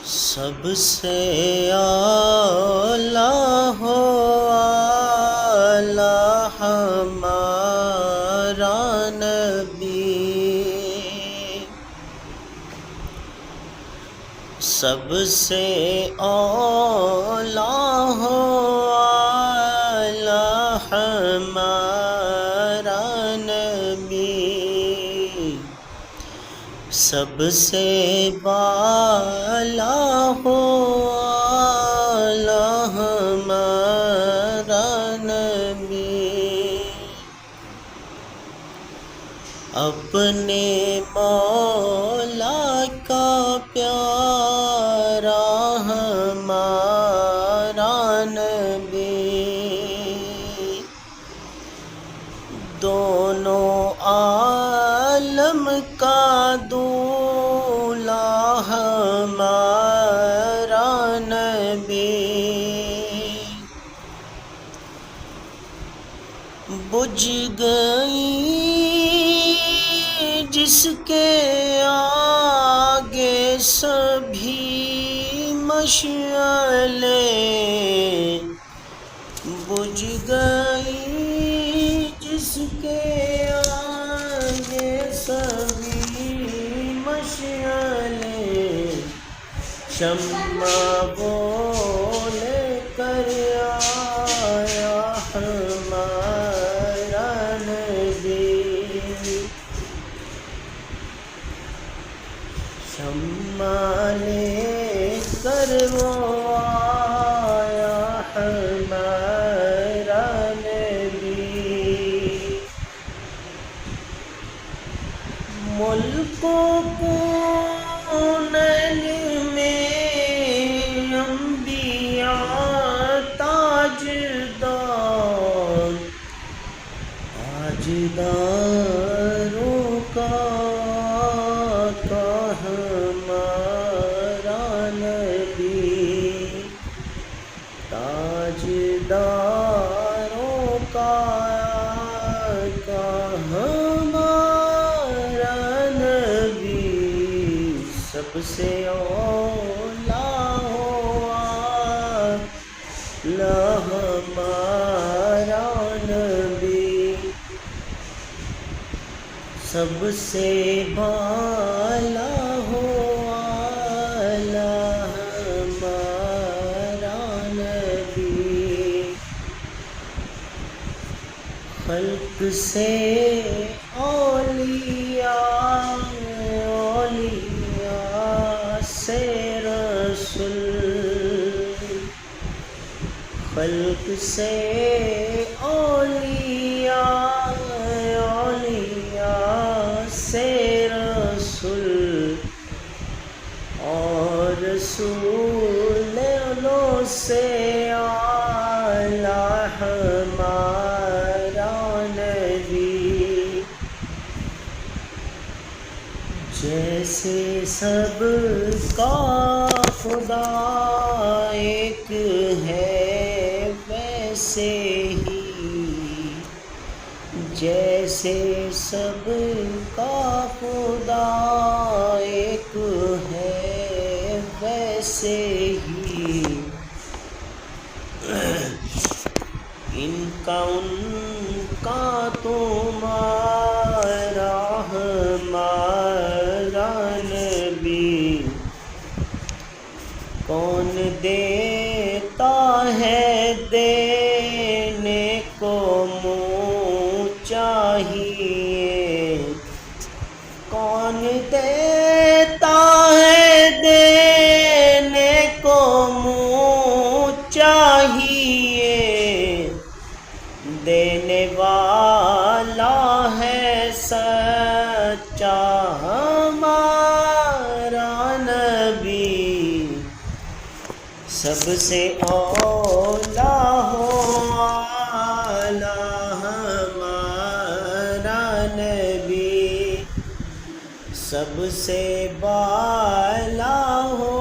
سب سے اعلیٰ ہو اعلیٰ ہمارا نبی، سب سے اعلیٰ ہو اعلیٰ ہمارا نبی، سب سے بالا ہو اعلیٰ ہمارا نبی، اپنے مولا کا پیارا ہمارا نبی، دونوں عالم کا دولا ہمارا نبی، بجھ گئی جس کے آگے سبھی مشعلیں، بجھ گئی جس کے آگے سبھی مشعلیں، شمع بول کر آیا ہمارا نبی، شمع لے کر وہ آیا ہمارا نبی، ملکوں کو تاجداروں کا ہمارا نبی، تاجداروں کا ہمارا نبی، سب سے اولیٰ ہو اعلیٰ ہمارا نبی، سب سے بالا ہو اعلیٰ ہمارا نبی، خلق سے اولیاء اولیاء سے رسول، خلق سے اولیاء سے رسول، اور رسولوں سے اعلیٰ ہمارا نبی، جیسے سب کا خدا ایک ہے ویسے ہی، جیسے سب کا خدا ایک ہے ویسے ہی، ان کا تمہارا ہمارا نبی، کون دیتا ہے دینے کو منہ چاہیے، کون دیتا ہے دینے کو منہ چاہیے، دینے والا ہے سچا ہمارا نبی، سب سے اولیٰ ہو اعلیٰ ہمارا نبی، سب سے بالا ہو